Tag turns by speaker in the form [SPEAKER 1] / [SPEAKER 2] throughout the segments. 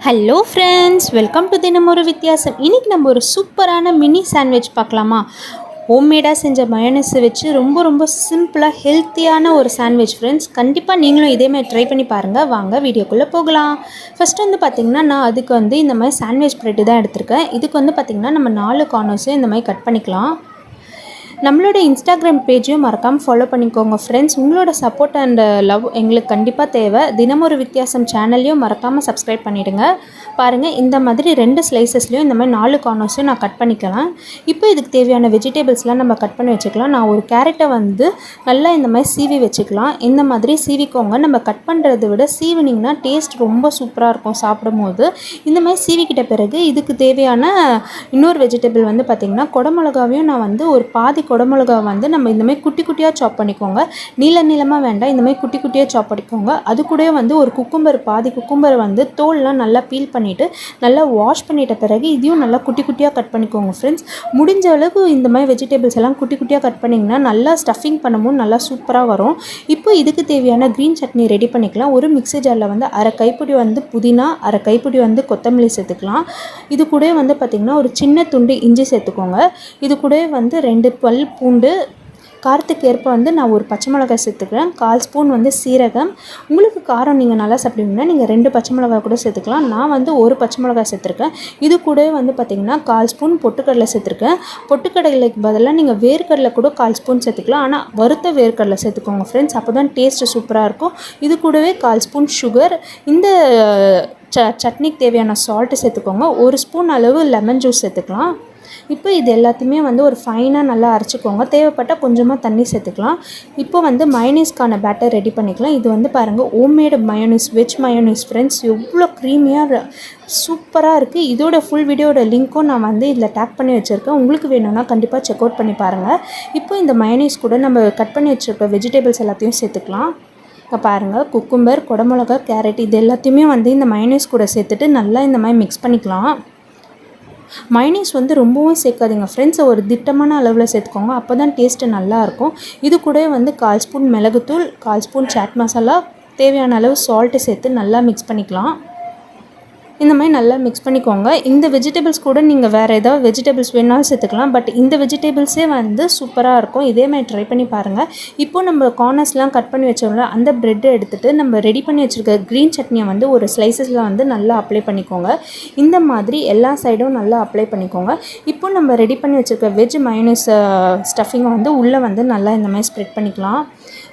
[SPEAKER 1] Hello friends, welcome to தினம் ஒரு வித்தியாசம். இன்றைக்கி நம்ம ஒரு சூப்பரான மினி சாண்ட்விச் பார்க்கலாமா? ஹோம்மேடாக செஞ்ச மயோனஸை வச்சு ரொம்ப சிம்பிளாக ஹெல்த்தியான ஒரு சாண்ட்விச் ஃப்ரெண்ட்ஸ். கண்டிப்பாக நீங்களும் இதேமாதிரி ட்ரை பண்ணி பாருங்கள். வாங்க வீடியோக்குள்ளே போகலாம். ஃபஸ்ட்டு வந்து பார்த்திங்கன்னா, நான் அதுக்கு வந்து இந்த மாதிரி சாண்ட்விச் ப்ரெட்டு தான் எடுத்திருக்கேன். இதுக்கு வந்து பார்த்திங்கன்னா நம்ம 4 கார்னர்ஸையும் இந்த மாதிரி கட் பண்ணிக்கலாம். நம்மளோட இன்ஸ்டாகிராம் பேஜையும் மறக்காமல் ஃபாலோ பண்ணிக்கோங்க ஃப்ரெண்ட்ஸ். உங்களோட சப்போர்ட் அண்ட் லவ் எங்களுக்கு கண்டிப்பாக தேவை. தினமொரு வித்தியாசம் சேனல்லையும் மறக்காமல் சப்ஸ்கிரைப் பண்ணிவிடுங்க. பாருங்கள், இந்த மாதிரி 2 ஸ்லைசஸ்லையும் இந்த மாதிரி 4 கார்னர்ஸையும் நான் கட் பண்ணிக்கலாம். இப்போ இதுக்கு தேவையான வெஜிடபிள்ஸ்லாம் நம்ம கட் பண்ணி வச்சுக்கலாம். நான் ஒரு கேரட்டை வந்து நல்லா இந்த மாதிரி சீவி வச்சுக்கலாம். இந்த மாதிரி சீவிக்கோங்க. நம்ம கட் பண்ணுறதை விட சீவினிங்கன்னா டேஸ்ட் ரொம்ப சூப்பராக இருக்கும் சாப்பிடும் போது. இந்த மாதிரி சீவிக்கிட்ட பிறகு இதுக்கு தேவையான இன்னொரு வெஜிடபிள் வந்து பார்த்திங்கன்னா, குடமிளகாவையும் நான் வந்து ஒரு பாதி குடமிளகா வந்து நம்ம இந்தமாதிரி குட்டி குட்டியாக சாப் பண்ணிக்கோங்க. நீளமாக வேண்டாம், இந்தமாதிரி குட்டி குட்டியாக சாப் பண்ணிக்கோங்க. அது கூட வந்து ஒரு குக்கும்பர், பாதி குக்கும்பரை வந்து தோல்லாம் நல்லா பீல் பண்ணிவிட்டு நல்லா வாஷ் பண்ணிட்ட பிறகு இதையும் நல்லா குட்டி குட்டியாக கட் பண்ணிக்கோங்க ஃப்ரெண்ட்ஸ். முடிஞ்ச அளவுக்கு இந்த மாதிரி வெஜிடபிள்ஸ் எல்லாம் குட்டி குட்டியாக கட் பண்ணிங்கன்னா நல்லா ஸ்டஃபிங் பண்ணும்போது நல்லா சூப்பராக வரும். இப்போ இதுக்கு தேவையான க்ரீன் சட்னி ரெடி பண்ணிக்கலாம். ஒரு மிக்ஸி ஜாரில் வந்து அரை கைப்பிடி வந்து புதினா, அரை கைப்பிடி வந்து கொத்தமல்லி சேர்த்துக்கலாம். இது கூட வந்து பார்த்திங்கன்னா ஒரு சின்ன துண்டு இஞ்சி சேர்த்துக்கோங்க. இது கூட வந்து 2 பல் பூண்டு, காரத்துக்கு ஏற்ப வந்து நான் ஒரு பச்சை மிளகாய் சேர்த்துக்கிறேன். 1/4 ஸ்பூன் வந்து சீரகம். உங்களுக்கு காரம் நீங்கள் நல்லா சாப்பிடுவீங்கன்னா நீங்கள் 2 பச்சை மிளகாய் கூட சேர்த்துக்கலாம். நான் வந்து ஒரு பச்சை மிளகாய் சேர்த்துருக்கேன். இது கூட வந்து பார்த்திங்கன்னா 1/4 ஸ்பூன் பொட்டுக்கடலை சேர்த்துருக்கேன். பொட்டுக்கடலைக்கு பதிலாக நீங்கள் வேர்க்கடலை கூட 1/4 ஸ்பூன் சேர்த்துக்கலாம். ஆனால் வறுத்த வேர்க்கடலை சேர்த்துக்கோங்க ஃப்ரெண்ட்ஸ், அப்போ தான் டேஸ்ட்டு சூப்பராக இருக்கும். இது கூடவே 1/4 ஸ்பூன் சுகர். இந்த சட்னிக்கு தேவையான சால்ட்டு சேர்த்துக்கோங்க. 1 ஸ்பூன் அளவு லெமன் ஜூஸ் சேர்த்துக்கலாம். இப்போ இது எல்லாத்தையுமே வந்து ஒரு ஃபைனாக நல்லா அரைச்சிக்கோங்க. தேவைப்பட்டால் கொஞ்சமாக தண்ணி சேர்த்துக்கலாம். இப்போ வந்து மயோனீஸ்க்கான பேட்டர் ரெடி பண்ணிக்கலாம். இது வந்து பாருங்கள், homemade mayonnaise, veg mayonnaise friends. எவ்வளோ க்ரீமியாக சூப்பராக இருக்குது. இதோட ஃபுல் வீடியோட லிங்க்கும் நான் வந்து இதில் டேக் பண்ணி வச்சுருக்கேன். உங்களுக்கு வேணும்னா கண்டிப்பாக செக் அவுட் பண்ணி பாருங்கள். இப்போ இந்த மயோனீஸ் கூட நம்ம கட் பண்ணி வச்சுருக்க வெஜிடபிள்ஸ் எல்லாத்தையும் சேர்த்துக்கலாம். இப்போ பாருங்கள், குக்கும்பர், குடமிளகா, கேரட் இது எல்லாத்தையுமே வந்து இந்த மயோனீஸ் கூட சேர்த்துட்டு நல்லா இந்த மாதிரி மிக்ஸ் பண்ணிக்கலாம். மயோனீஸ் வந்து ரொம்பவும் சேர்க்காதீங்க ஃப்ரெண்ட்ஸ், ஒரு திட்டமான அளவில் சேர்த்துக்கோங்க. அப்போ தான் டேஸ்ட்டு நல்லாயிருக்கும். இது கூட வந்து 1/4 ஸ்பூன் மிளகுத்தூள், 1/4 ஸ்பூன் சாட் மசாலா, தேவையான அளவு சால்ட்டு சேர்த்து நல்லா மிக்ஸ் பண்ணிக்கலாம். இந்த மாதிரி நல்லா மிக்ஸ் பண்ணிக்கோங்க. இந்த வெஜிடபிள்ஸ் கூட நீங்கள் வேறு ஏதாவது வெஜிடபிள்ஸ் வேணாலும் சேர்த்துக்கலாம். பட் இந்த வெஜிடபிள்ஸே வந்து சூப்பராக இருக்கும். இதே மாதிரி ட்ரை பண்ணி பாருங்கள். இப்போது நம்ம கார்னர்ஸ்லாம் கட் பண்ணி வச்சோம்ல, அந்த ப்ரெட்டை எடுத்துகிட்டு நம்ம ரெடி பண்ணி வச்சுருக்க க்ரீன் சட்னியை வந்து ஒரு ஸ்லைசஸில் வந்து நல்லா அப்ளை பண்ணிக்கோங்க. இந்த மாதிரி எல்லா சைடும் நல்லா அப்ளை பண்ணிக்கோங்க. இப்போ நம்ம ரெடி பண்ணி வச்சுருக்க வெஜ் மயோனீஸ் ஸ்டஃபிங்கை வந்து உள்ளே வந்து நல்லா இந்த மாதிரி ஸ்ப்ரெட் பண்ணிக்கலாம்.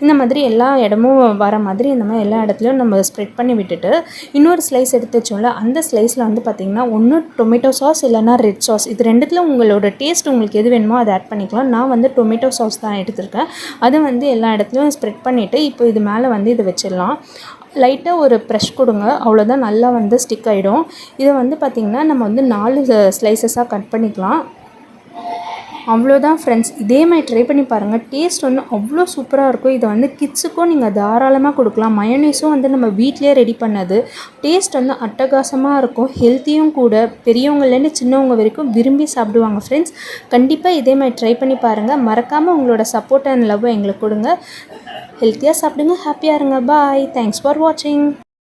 [SPEAKER 1] இந்த மாதிரி எல்லா இடமும் வர மாதிரி இந்த மாதிரி எல்லா இடத்துலையும் நம்ம ஸ்ப்ரெட் பண்ணி விட்டுட்டு இன்னொரு ஸ்லைஸ் எடுத்து வச்சோம்ல, அந்த ஸ்லைஸில் வந்து பார்த்திங்கன்னா ஒன்று டொமேட்டோ சாஸ் இல்லைனா ரெட் சாஸ், இது ரெண்டுத்தில் உங்களோட டேஸ்ட் உங்களுக்கு எது வேணுமோ அதை ஆட் பண்ணிக்கலாம். நான் வந்து டொமேட்டோ சாஸ் தான் எடுத்திருக்கேன். அதை வந்து எல்லா இடத்துலையும் ஸ்ப்ரெட் பண்ணிவிட்டு இப்போ இது மேலே வந்து இதை வச்சிடலாம். லைட்டாக ஒரு ப்ரெஷ் கொடுங்க, அவ்வளோதான், நல்லா வந்து ஸ்டிக் ஆகிடும். இதை வந்து பார்த்திங்கன்னா நம்ம வந்து 4 ஸ்லைசஸாக கட் பண்ணிக்கலாம். அவ்வளோதான் ஃப்ரெண்ட்ஸ், இதே மாதிரி ட்ரை பண்ணி பாருங்கள். டேஸ்ட் வந்து அவ்வளோ சூப்பராக இருக்கும். இதை வந்து கிட்ஸுக்கும் நீங்கள் தாராளமாக கொடுக்கலாம். மயோனீஸும் வந்து நம்ம வீட்டிலே ரெடி பண்ணது. டேஸ்ட் வந்து அட்டகாசமாக இருக்கும். ஹெல்த்தியும் கூட. பெரியவங்கலேருந்து சின்னவங்க வரைக்கும் விரும்பி சாப்பிடுவாங்க ஃப்ரெண்ட்ஸ். கண்டிப்பாக இதே மாதிரி ட்ரை பண்ணி பாருங்கள். மறக்காமல் உங்களோட சப்போர்ட் அண்ட் லவ் எங்களுக்கு கொடுங்க. ஹெல்த்தியாக சாப்பிடுங்க, ஹாப்பியாக இருங்க. பாய். தேங்க்ஸ் ஃபார் வாட்சிங்.